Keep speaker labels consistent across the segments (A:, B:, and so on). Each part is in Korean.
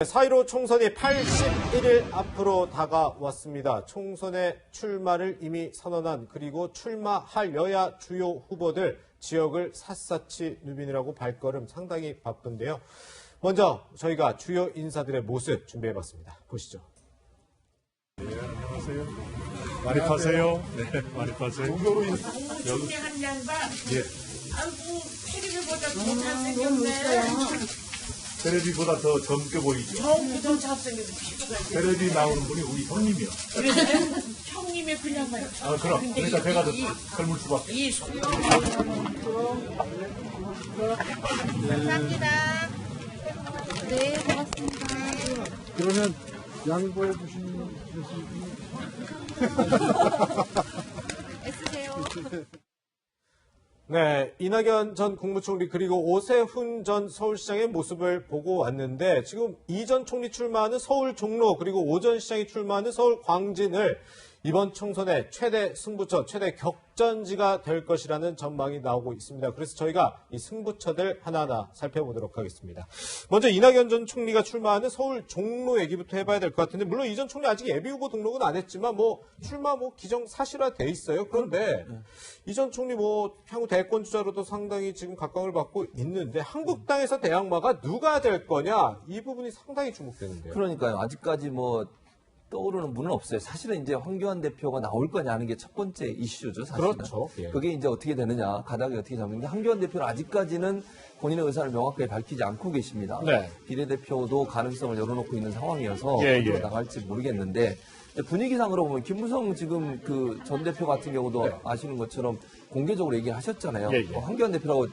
A: 4.15 총선이 81일 앞으로 다가왔습니다. 총선에 출마를 이미 선언한 그리고 출마할 여야 주요 후보들 지역을 샅샅이 누비느라고 발걸음 상당히 바쁜데요. 먼저 저희가 주요 인사들의 모습 준비해봤습니다. 보시죠.
B: 네, 안녕하세요. 많이 파세요. 네, 많이 파세요.
C: 동교로 중요한 양반.
B: 예.
C: 아이고, 텔레비보다 더 잘생겼네.
B: 테레비보다 더 젊게 보이죠.
C: 더 잘생겨서 피부가.
B: 테레비 나오는 분이 우리 형님이요.
C: 그래, 형님이 그냥 말이야.
B: 아, 그럼. 그러니까 배가 더 젊을 수밖에.
C: 이 소리. 감사합니다.
D: 네, 고맙습니다.
E: 그러면 양보해 주시는
D: 애쓰세요.
A: 네, 이낙연 전 국무총리 그리고 오세훈 전 서울시장의 모습을 보고 왔는데 지금 이 전 총리 출마하는 서울 종로 그리고 오 전 시장이 출마하는 서울 광진을 이번 총선의 최대 승부처, 최대 격전지가 될 것이라는 전망이 나오고 있습니다. 그래서 저희가 이 승부처들 하나하나 살펴보도록 하겠습니다. 먼저 이낙연 전 총리가 출마하는 서울 종로 얘기부터 해봐야 될 것 같은데 물론 이 전 총리 아직 예비후보 등록은 안 했지만 출마 기정사실화돼 있어요. 그런데 이 전 총리 향후 대권 주자로도 상당히 지금 각광을 받고 있는데 한국당에서 대항마가 누가 될 거냐 이 부분이 상당히 주목되는데요.
F: 그러니까요. 아직까지 떠오르는 분은 없어요. 사실은 이제 황교안 대표가 나올 거냐 하는 게 첫 번째 이슈죠, 사실은.
A: 그렇죠. 예.
F: 그게 이제 어떻게 되느냐, 가닥이 어떻게 잡는데 황교안 대표는 아직까지는 본인의 의사를 명확하게 밝히지 않고 계십니다.
A: 네.
F: 비례대표도 가능성을 열어놓고 있는 상황이어서
B: 예,
F: 앞으로
B: 예.
F: 나갈지 모르겠는데 분위기상으로 보면 김무성 지금 그 전 대표 같은 경우도 아시는 것처럼 공개적으로 얘기를 하셨잖아요.
B: 예, 예.
F: 황교안 대표라고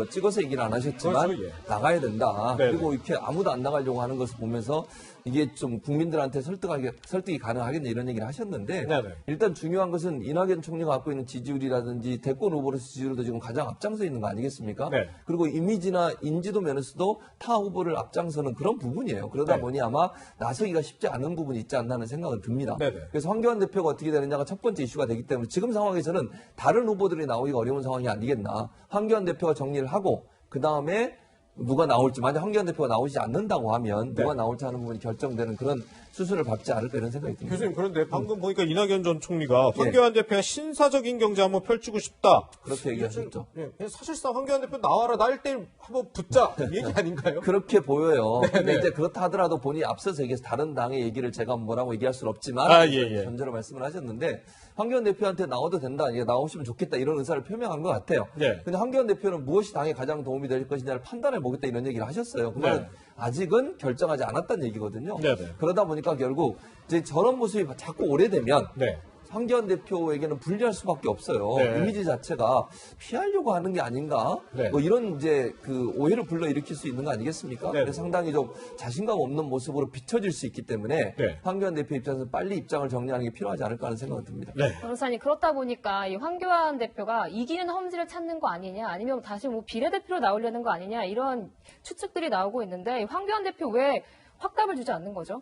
F: 찍어서 얘기는 안 하셨지만
A: 그렇죠, 예.
F: 나가야 된다.
A: 네,
F: 그리고 이렇게 아무도 안 나가려고 하는 것을 보면서 이게 좀 국민들한테 설득이 가능하겠냐 이런 얘기를 하셨는데
A: 네네.
F: 일단 중요한 것은 이낙연 총리가 갖고 있는 지지율이라든지 대권 후보로서 지지율도 지금 가장 앞장서 있는 거 아니겠습니까?
A: 네.
F: 그리고 이미지나 인지도 면에서도 타 후보를 앞장서는 그런 부분이에요. 그러다
A: 네.
F: 보니 아마 나서기가 쉽지 않은 부분이 있지 않나 하는 생각은 듭니다.
A: 네네.
F: 그래서 황교안 대표가 어떻게 되느냐가 첫 번째 이슈가 되기 때문에 지금 상황에서는 다른 후보들이 나오기가 어려운 상황이 아니겠나. 황교안 대표가 정리를 하고 그 다음에 누가 나올지 만약 황교안 대표가 나오지 않는다고 하면 누가 나올지 하는 부분이 결정되는 그런 수순을 밟지 않을까 이런 생각이 듭니다.
A: 교수님 그런데 방금 보니까 이낙연 전 총리가 황교안 대표의 신사적인 경제 한번 펼치고 싶다.
F: 그렇게 얘기하셨죠.
A: 예, 사실상 황교안 대표 나와라 나 1대1 한번 붙자 이 얘기 아닌가요?
F: 그렇게 보여요. 근데
A: 네.
F: 이제 그렇다 하더라도 본인이 앞서서 얘기해서 다른 당의 얘기를 제가 뭐라고 얘기할 수는 없지만
A: 예.
F: 전제로 말씀을 하셨는데 황교안 대표한테 나와도 된다. 이게 나오시면 좋겠다. 이런 의사를 표명한 것 같아요.
A: 네.
F: 근데 황교안 대표는 무엇이 당에 가장 도움이 될 것이냐를 판단해 보겠다 이런 얘기를 하셨어요. 그러면 아직은 결정하지 않았다는 얘기거든요.
A: 네.
F: 그러다 보니까 결국 이제 저런 모습이 자꾸 오래되면
A: 네.
F: 황교안 대표에게는 불리할 수밖에 없어요.
A: 네.
F: 이미지 자체가 피하려고 하는 게 아닌가?
A: 네.
F: 이런 이제 그 오해를 불러일으킬 수 있는 거 아니겠습니까?
A: 네.
F: 그래서 상당히 좀 자신감 없는 모습으로 비춰질 수 있기 때문에
A: 네.
F: 황교안 대표 입장에서 빨리 입장을 정리하는 게 필요하지 않을까 하는 생각은 듭니다.
A: 네.
D: 변호사님, 그렇다 보니까 이 황교안 대표가 이기는 험지를 찾는 거 아니냐, 아니면 다시 비례대표로 나오려는 거 아니냐, 이런 추측들이 나오고 있는데 황교안 대표 왜 확답을 주지 않는 거죠?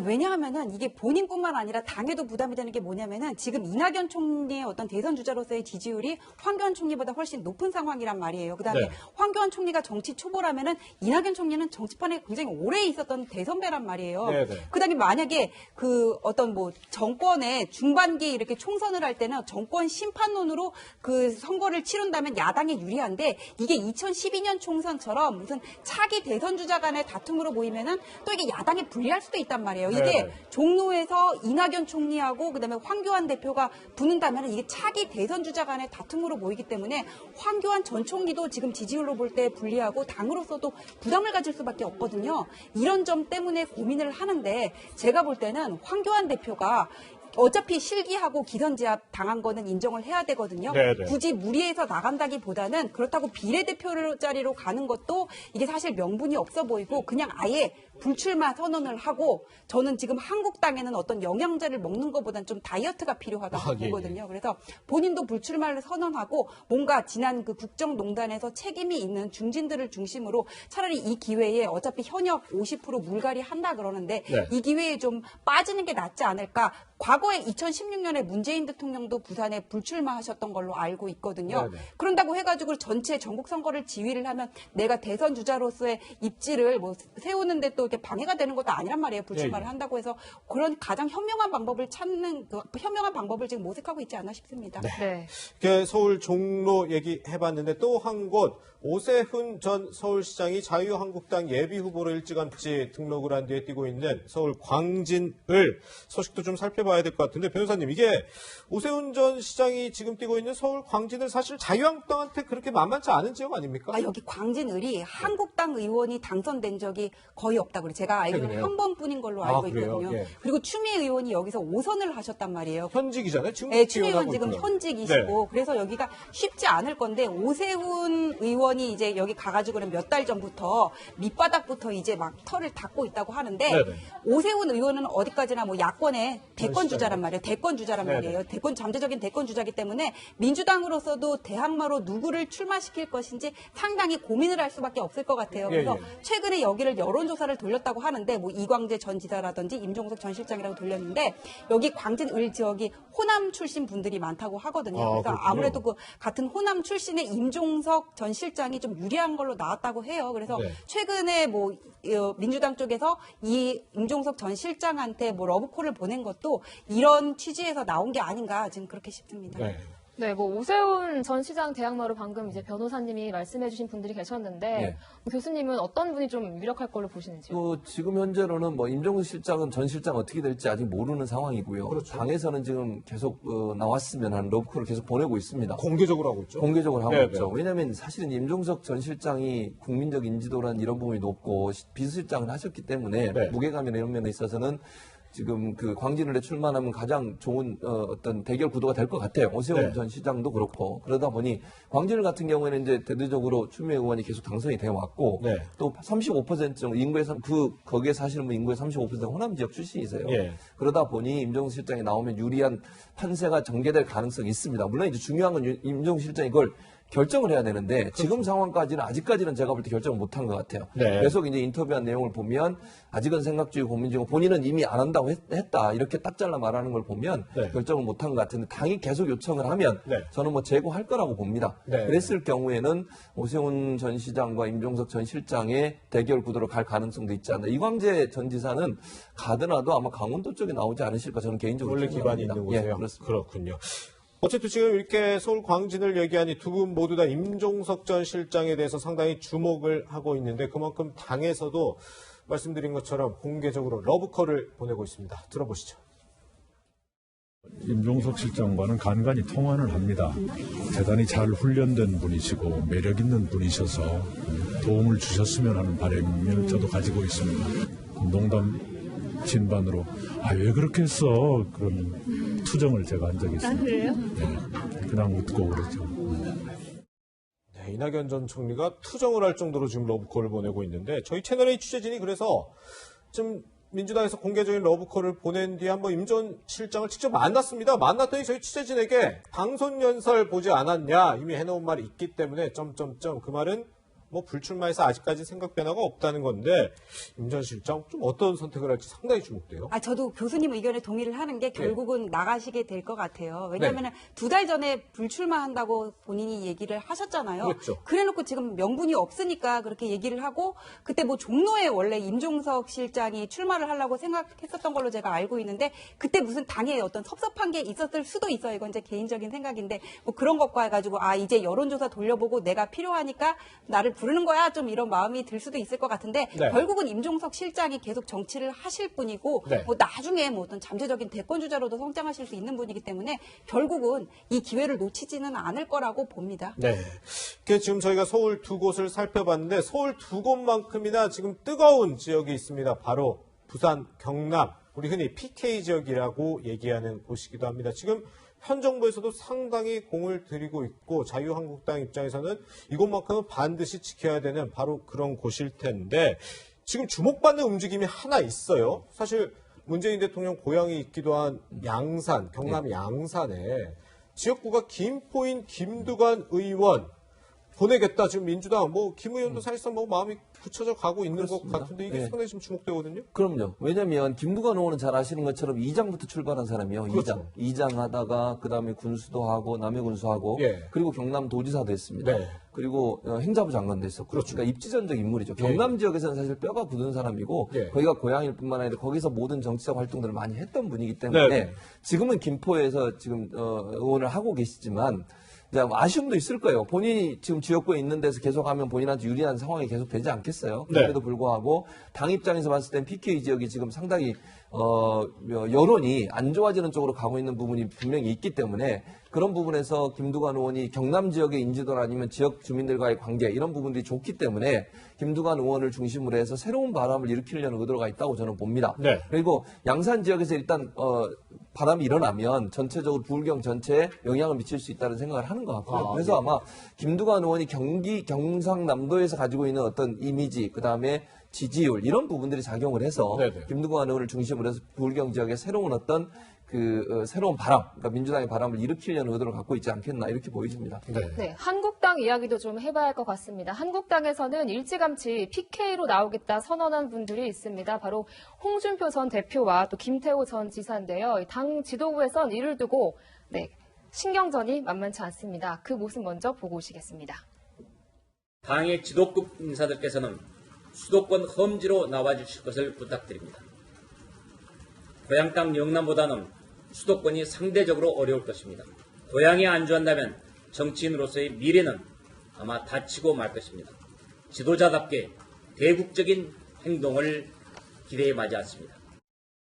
G: 왜냐하면은 이게 본인뿐만 아니라 당에도 부담이 되는 게 뭐냐면은 지금 이낙연 총리의 어떤 대선 주자로서의 지지율이 황교안 총리보다 훨씬 높은 상황이란 말이에요. 그다음에
A: 네.
G: 황교안 총리가 정치 초보라면은 이낙연 총리는 정치판에 굉장히 오래 있었던 대선배란 말이에요.
A: 네.
G: 그다음에 만약에 그 어떤 정권의 중반기 이렇게 총선을 할 때는 정권 심판론으로 그 선거를 치른다면 야당에 유리한데 이게 2012년 총선처럼 무슨 차기 대선 주자 간의 다툼으로 보이면은 또 이게 야당에 불리할 수도 있단 말이에요. 이게
A: 네.
G: 종로에서 이낙연 총리하고 그다음에 황교안 대표가 붙는다면 이게 차기 대선 주자 간의 다툼으로 보이기 때문에 황교안 전 총리도 지금 지지율로 볼 때 불리하고 당으로서도 부담을 가질 수밖에 없거든요. 이런 점 때문에 고민을 하는데 제가 볼 때는 황교안 대표가 어차피 실기하고 기선제압 당한 거는 인정을 해야 되거든요.
A: 네네.
G: 굳이 무리해서 나간다기보다는 그렇다고 비례대표 자리로 가는 것도 이게 사실 명분이 없어 보이고 그냥 아예 불출마 선언을 하고 저는 지금 한국당에는 어떤 영양제를 먹는 것보다는 좀 다이어트가 필요하다고
A: 예.
G: 보거든요. 그래서 본인도 불출마를 선언하고 뭔가 지난 그 국정농단에서 책임이 있는 중진들을 중심으로 차라리 이 기회에 어차피 현역 50% 물갈이 한다 그러는데
A: 네.
G: 이 기회에 좀 빠지는 게 낫지 않을까. 과거에 2016년에 문재인 대통령도 부산에 불출마하셨던 걸로 알고 있거든요.
A: 네네.
G: 그런다고 해가지고 전체 전국 선거를 지휘를 하면 내가 대선 주자로서의 입지를 세우는데 또 이렇게 방해가 되는 것도 아니란 말이에요. 불출마를
A: 예, 예.
G: 한다고 해서 그런 가장 현명한 방법을 찾는 그 현명한 방법을 지금 모색하고 있지 않나 싶습니다.
D: 네.
A: 이렇게 서울 종로 얘기해봤는데 또 한 곳 오세훈 전 서울시장이 자유한국당 예비후보로 일찌감치 등록을 한 뒤에 뛰고 있는 서울 광진을 소식도 좀 살펴봐야 될 것 같은데 변호사님 이게 오세훈 전 시장이 지금 뛰고 있는 서울 광진은 사실 자유한국당한테 그렇게 만만치 않은 지역 아닙니까?
G: 여기 광진을이 한국당 의원이 당선된 적이 거의 없다고 그래요. 제가 알기로는
A: 최근에요?
G: 한 번뿐인 걸로
A: 아,
G: 알고
A: 그래요?
G: 있거든요.
A: 예.
G: 그리고 추미애 의원이 여기서 5선을 하셨단 말이에요.
A: 현직이잖아요. 지금
G: 네, 추미애 의원
A: 기원하고
G: 지금
A: 있고요.
G: 현직이시고
A: 네.
G: 그래서 여기가 쉽지 않을 건데 오세훈 의원이 이제 여기 가가지고는 몇 달 전부터 밑바닥부터 이제 막 털을 닦고 있다고 하는데
A: 네네.
G: 오세훈 의원은 어디까지나 뭐 야권의 대권
A: 시장이요.
G: 주자란 말이에요. 대권 주자란
A: 네네.
G: 말이에요. 잠재적인 대권 주자기 때문에 민주당으로서도 대항마로 누구를 출마시킬 것인지 상당히 고민을 할 수밖에 없을 것 같아요.
A: 예,
G: 그래서
A: 예.
G: 최근에 여기를 여론조사를 돌렸다고 하는데 뭐 이광재 전 지사라든지 임종석 전 실장이라고 돌렸는데 여기 광진을 지역이 호남 출신 분들이 많다고 하거든요.
A: 아,
G: 그래서
A: 그렇군요.
G: 아무래도 그 같은 호남 출신의 임종석 전 실장이 좀 유리한 걸로 나왔다고 해요. 그래서
A: 네.
G: 최근에 뭐 민주당 쪽에서 이 임종석 전 실장한테 뭐 러브콜을 보낸 것도 이런 취지에서 나온 게 아닌가 지금 그렇게 싶습니다.
A: 네.
D: 네, 뭐 오세훈 전 시장 대항마로 방금 이제 변호사님이 말씀해주신 분들이 계셨는데
F: 네.
D: 교수님은 어떤 분이 좀 유력할 걸로 보시는지요?
F: 지금 현재로는 뭐 임종석 실장은 전 실장 어떻게 될지 아직 모르는 상황이고요.
A: 그렇죠.
F: 당에서는 지금 계속 나왔으면 하는 러브콜을 계속 보내고 있습니다.
A: 공개적으로 하고 있죠.
F: 공개적으로 하고
A: 네,
F: 있죠.
A: 네.
F: 왜냐하면 사실은 임종석 전 실장이 국민적 인지도란 이런 부분이 높고 비서실장을 하셨기 때문에
A: 네.
F: 무게감이나 이런 면에 있어서는 지금 그 광진을에 출마하면 가장 좋은 어떤 대결 구도가 될 것 같아요. 오세훈
A: 네.
F: 전 시장도 그렇고 그러다 보니 광진을 같은 경우에는 이제 대대적으로 추미애 의원이 계속 당선이 돼 왔고
A: 네.
F: 또 35% 정도 인구의 거기에 사시는 분 인구의 35%가 호남 지역 출신이세요.
A: 예.
F: 그러다 보니 임종석 실장이 나오면 유리한 판세가 전개될 가능성이 있습니다. 물론 이제 중요한 건 임종석 실장이 그걸 결정을 해야 되는데 지금 상황까지는 아직까지는 제가 볼 때 결정을 못한 것 같아요.
A: 네.
F: 계속 이제 인터뷰한 내용을 보면 아직은 생각주의 고민중이고 본인은 이미 안 한다고 했다 이렇게 딱 잘라 말하는 걸 보면
A: 네.
F: 결정을 못한 것 같은데 당이 계속 요청을 하면
A: 네.
F: 저는 뭐 재고할 거라고 봅니다.
A: 네.
F: 그랬을 경우에는 오세훈 전 시장과 임종석 전 실장의 대결 구도로 갈 가능성도 있지 않나. 이광재 전 지사는 가더라도 아마 강원도 쪽에 나오지 않으실까 저는 개인적으로
A: 원래 기반이
F: 생각합니다.
A: 있는
F: 예,
A: 곳이에요.
F: 그렇습니다.
A: 그렇군요. 어쨌든 지금 이렇게 서울 광진을 얘기하니 두 분 모두 다 임종석 전 실장에 대해서 상당히 주목을 하고 있는데 그만큼 당에서도 말씀드린 것처럼 공개적으로 러브콜을 보내고 있습니다. 들어보시죠.
B: 임종석 실장과는 간간히 통화를 합니다. 대단히 잘 훈련된 분이시고 매력 있는 분이셔서 도움을 주셨으면 하는 바람을 저도 가지고 있습니다. 농담 진반으로 왜 그렇게 했어? 그런 투정을 제가 한 적이 있습니다. 그래요? 네, 그냥 웃고 그러죠.
A: 네, 이낙연 전 총리가 투정을 할 정도로 지금 러브콜을 보내고 있는데 저희 채널의 취재진이 그래서 좀 민주당에서 공개적인 러브콜을 보낸 뒤에 한번 임 전 실장을 직접 만났습니다. 만났더니 저희 취재진에게 당선 연설 보지 않았냐 이미 해놓은 말이 있기 때문에 점점점 그 말은 뭐 불출마해서 아직까지 생각 변화가 없다는 건데 임 전 실장 좀 어떤 선택을 할지 상당히 주목돼요.
G: 저도 교수님 의견에 동의를 하는 게 결국은 나가시게 될 것 같아요. 왜냐하면 두 달 전에 불출마한다고 본인이 얘기를 하셨잖아요.
A: 그렇죠.
G: 그래놓고 지금 명분이 없으니까 그렇게 얘기를 하고 그때 뭐 종로에 원래 임종석 실장이 출마를 하려고 생각했었던 걸로 제가 알고 있는데 그때 무슨 당에 어떤 섭섭한 게 있었을 수도 있어요. 이건 제 개인적인 생각인데 뭐 그런 것과 해가지고 이제 여론조사 돌려보고 내가 필요하니까 나를 부르는 거야 좀 이런 마음이 들 수도 있을 것 같은데
A: 네.
G: 결국은 임종석 실장이 계속 정치를 하실 분이고
A: 네.
G: 뭐 나중에 뭐 어떤 잠재적인 대권 주자로도 성장하실 수 있는 분이기 때문에 결국은 이 기회를 놓치지는 않을 거라고 봅니다.
A: 네. 지금 저희가 서울 두 곳을 살펴봤는데 서울 두 곳만큼이나 지금 뜨거운 지역이 있습니다. 바로 부산, 경남, 우리 흔히 PK 지역이라고 얘기하는 곳이기도 합니다. 지금 현 정부에서도 상당히 공을 들이고 있고 자유한국당 입장에서는 이곳만큼은 반드시 지켜야 되는 바로 그런 곳일 텐데 지금 주목받는 움직임이 하나 있어요. 사실 문재인 대통령 고향이 있기도 한 양산, 경남 양산에 지역구가 김포인 김두관 의원 보내겠다. 지금 민주당 김 의원도 사실상 마음이 굳혀져 가고 있는 것
F: 그렇습니다.
A: 같은데 이게
F: 네.
A: 상당히 지금 주목되거든요.
F: 그럼요. 왜냐면 김두관 의원은 잘 아시는 것처럼 2장부터 출발한 사람이요.
A: 그렇죠.
F: 2장 하다가 그다음에 군수도 하고 남해군수하고
A: 예.
F: 그리고 경남도지사도 했습니다.
A: 네.
F: 그리고 행자부 장관도 했었고
A: 그렇죠.
F: 그러니까 입지전적 인물이죠.
A: 예.
F: 경남 지역에서는 사실 뼈가 굳은 사람이고
A: 예.
F: 거기가 고향일 뿐만 아니라 거기서 모든 정치적 활동들을 많이 했던 분이기 때문에
A: 네.
F: 지금은 김포에서 지금 의원을 하고 계시지만 이제 아쉬움도 있을 거예요. 본인이 지금 지역구에 있는 데서 계속하면 본인한테 유리한 상황이 계속 되지 않겠어요.
A: 네.
F: 그럼에도 불구하고 당 입장에서 봤을 땐 PK 지역이 지금 상당히 여론이 안 좋아지는 쪽으로 가고 있는 부분이 분명히 있기 때문에 그런 부분에서 김두관 의원이 경남 지역의 인지도나 아니면 지역 주민들과의 관계 이런 부분들이 좋기 때문에 김두관 의원을 중심으로 해서 새로운 바람을 일으키려는 의도가 있다고 저는 봅니다.
A: 네.
F: 그리고 양산 지역에서 일단 바람이 일어나면 전체적으로 부울경 전체에 영향을 미칠 수 있다는 생각을 하는 것 같고요. 그래서 아마 김두관 의원이 경상남도에서 가지고 있는 어떤 이미지 그다음에 지지율 이런 부분들이 작용을 해서
A: 네네.
F: 김두관 의원을 중심으로 해서 부울경 지역에 새로운 어떤 새로운 바람, 그러니까 민주당의 바람을 일으키려는 의도를 갖고 있지 않겠나 이렇게 보여집니다.
D: 네, 한국당 이야기도 좀 해봐야 할 것 같습니다. 한국당에서는 일찌감치 PK로 나오겠다 선언한 분들이 있습니다. 바로 홍준표 전 대표와 또 김태호 전 지사인데요. 당 지도부에선 이를 두고 신경전이 만만치 않습니다. 그 모습 먼저 보고 오시겠습니다.
H: 당의 지도급 인사들께서는 수도권 험지로 나와주실 것을 부탁드립니다. 고향 땅 영남보다는 수도권이 상대적으로 어려울 것입니다. 고향에 안주한다면 정치인으로서의 미래는 아마 다치고 말 것입니다. 지도자답게 대국적인 행동을 기대해 마지 않습니다.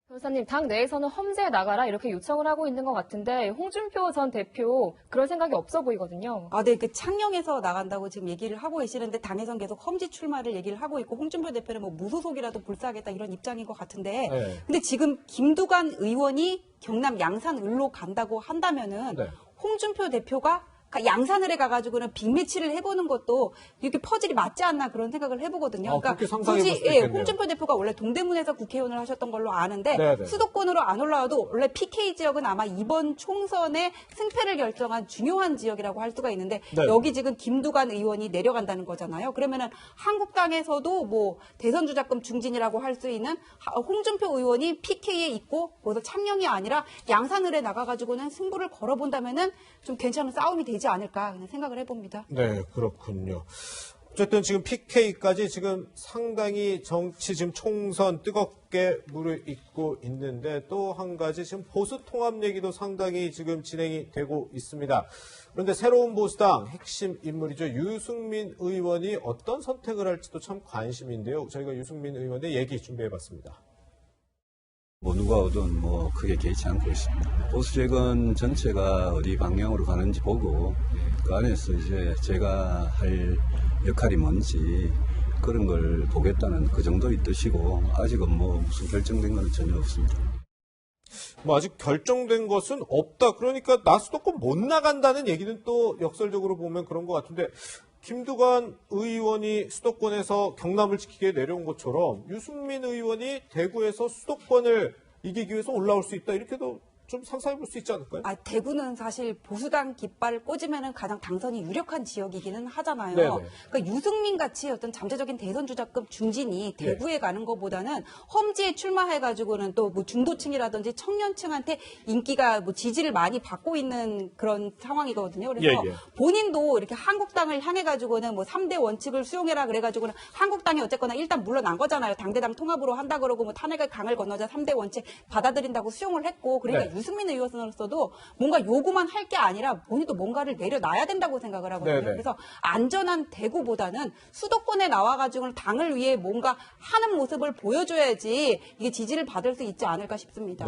D: 변호사님, 당 내에서는 험지에 나가라 이렇게 요청을 하고 있는 것 같은데 홍준표 전 대표 그럴 생각이 없어 보이거든요.
G: 네, 창녕에서 나간다고 지금 얘기를 하고 계시는데 당에선 계속 험지 출마를 얘기를 하고 있고 홍준표 대표는 무소속이라도 불사하겠다 이런 입장인 것 같은데
A: 네.
G: 근데 지금 김두관 의원이 경남 양산을로 간다고 한다면은
A: 네.
G: 홍준표 대표가 양산을에 가가지고는 빅매치를 해보는 것도 이렇게 퍼즐이 맞지 않나 그런 생각을 해보거든요.
A: 그렇게 상상해 볼
G: 굳이
A: 수도 있겠네요.
G: 홍준표 대표가 원래 동대문에서 국회의원을 하셨던 걸로 아는데
A: 네네.
G: 수도권으로 안 올라와도 원래 PK 지역은 아마 이번 총선의 승패를 결정한 중요한 지역이라고 할 수가 있는데
A: 네.
G: 여기 지금 김두관 의원이 내려간다는 거잖아요. 그러면은 한국당에서도 대선 주자금 중진이라고 할 수 있는 홍준표 의원이 PK에 있고 거기서 창녕이 아니라 양산을에 나가가지고는 승부를 걸어본다면은 좀 괜찮은 싸움이 되지 않을까 그냥 생각을 해봅니다.
A: 네, 그렇군요. 어쨌든 지금 PK까지 지금 상당히 정치 지금 총선 뜨겁게 무르익고 있는데 또 한 가지 지금 보수 통합 얘기도 상당히 지금 진행이 되고 있습니다. 그런데 새로운 보수당 핵심 인물이죠. 유승민 의원이 어떤 선택을 할지도 참 관심인데요. 저희가 유승민 의원의 얘기 준비해봤습니다.
I: 누가 오든 크게 개의치 않고 있습니다. 보수재건 전체가 어디 방향으로 가는지 보고 그 안에서 이제 제가 할 역할이 뭔지 그런 걸 보겠다는 그 정도의 뜻이고 아직은 무슨 결정된 건 전혀 없습니다.
A: 아직 결정된 것은 없다. 그러니까 나 수도권 못 나간다는 얘기는 또 역설적으로 보면 그런 것 같은데 김두관 의원이 수도권에서 경남을 지키게 내려온 것처럼 유승민 의원이 대구에서 수도권을 이기기 위해서 올라올 수 있다. 이렇게도 좀 상상해 볼 수 있지 않을까요?
G: 대구는 사실 보수당 깃발을 꽂으면은 가장 당선이 유력한 지역이기는 하잖아요.
A: 네네.
G: 그러니까 유승민 같이 어떤 잠재적인 대선 주자급 중진이 대구에 가는 것보다는 험지에 출마해가지고는 또 중도층이라든지 청년층한테 인기가 지지를 많이 받고 있는 그런 상황이거든요. 그래서 본인도 이렇게 한국당을 향해가지고는 3대 원칙을 수용해라 그래가지고는 한국당이 어쨌거나 일단 물러난 거잖아요. 당대당 통합으로 한다 그러고 탄핵의 강을 건너자 3대 원칙 받아들인다고 수용을 했고 그러니까 유승민 의원으로서도 뭔가 요구만 할 게 아니라 본인도 뭔가를 내려놔야 된다고 생각을 하거든요.
A: 네네.
G: 그래서 안전한 대구보다는 수도권에 나와가지고 당을 위해 뭔가 하는 모습을 보여줘야지 이게 지지를 받을 수 있지 않을까 싶습니다.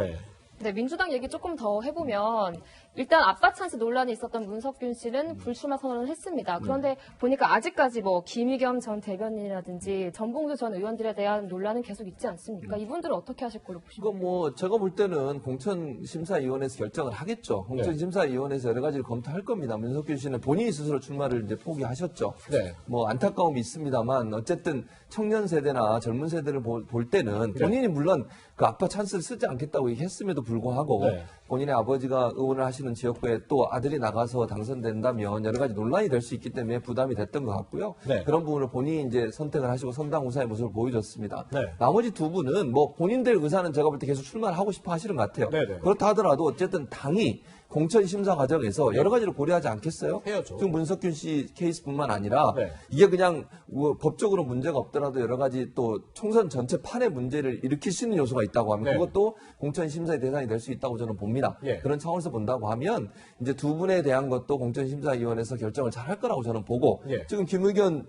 D: 네, 민주당 얘기 조금 더 해보면 일단 아빠 찬스 논란이 있었던 문석균 씨는 불출마 선언을 했습니다. 그런데 보니까 아직까지 김의겸 전 대변인이라든지 전봉주 전 의원들에 대한 논란은 계속 있지 않습니까? 이분들은 어떻게 하실 걸로 보십니까?
F: 이거 제가 볼 때는 공천심사위원회에서 결정을 하겠죠. 공천심사위원회에서 여러 가지를 검토할 겁니다. 문석균 씨는 본인이 스스로 출마를 이제 포기하셨죠.
A: 네.
F: 안타까움이 있습니다만 어쨌든 청년 세대나 젊은 세대를 볼 때는 본인이 물론 그 아빠 찬스를 쓰지 않겠다고 얘기했음에도 불구하고 본인의 아버지가 의원을 하셨 사시는 지역구에 또 아들이 나가서 당선된다면 여러 가지 논란이 될 수 있기 때문에 부담이 됐던 것 같고요.
A: 네.
F: 그런 부분을 본인이 이제 선택을 하시고 선당 우사의 모습을 보여줬습니다.
A: 네.
F: 나머지 두 분은 뭐 본인들 의사는 제가 볼 때 계속 출마를 하고 싶어 하시는 것 같아요.
A: 네네.
F: 그렇다 하더라도 어쨌든 당이 공천 심사 과정에서 여러 가지를 고려하지 않겠어요?
A: 해야죠.
F: 지금 문석균 씨 케이스뿐만 아니라
A: 네.
F: 이게 그냥 뭐 법적으로 문제가 없더라도 여러 가지 또 총선 전체 판의 문제를 일으킬 수 있는 요소가 있다고 하면
A: 네.
F: 그것도 공천 심사의 대상이 될 수 있다고 저는 봅니다.
A: 예.
F: 그런 차원에서 본다고 하면 이제 두 분에 대한 것도 공천심사위원회에서 결정을 잘 할 거라고 저는 보고
A: 예.
F: 지금 김의겸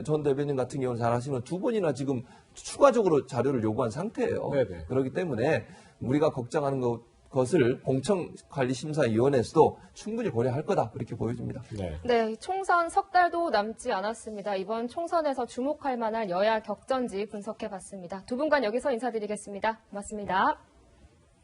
F: 전 대변인 같은 경우는 잘 아시면 두 번이나 지금 추가적으로 자료를 요구한 상태예요.
A: 네네.
F: 그렇기 때문에 우리가 걱정하는 것을 공천관리심사위원회에서도 충분히 고려할 거다 그렇게 보여집니다.
A: 네.
D: 네, 총선 석 달도 남지 않았습니다. 이번 총선에서 주목할 만한 여야 격전지 분석해봤습니다. 두 분간 여기서 인사드리겠습니다. 고맙습니다.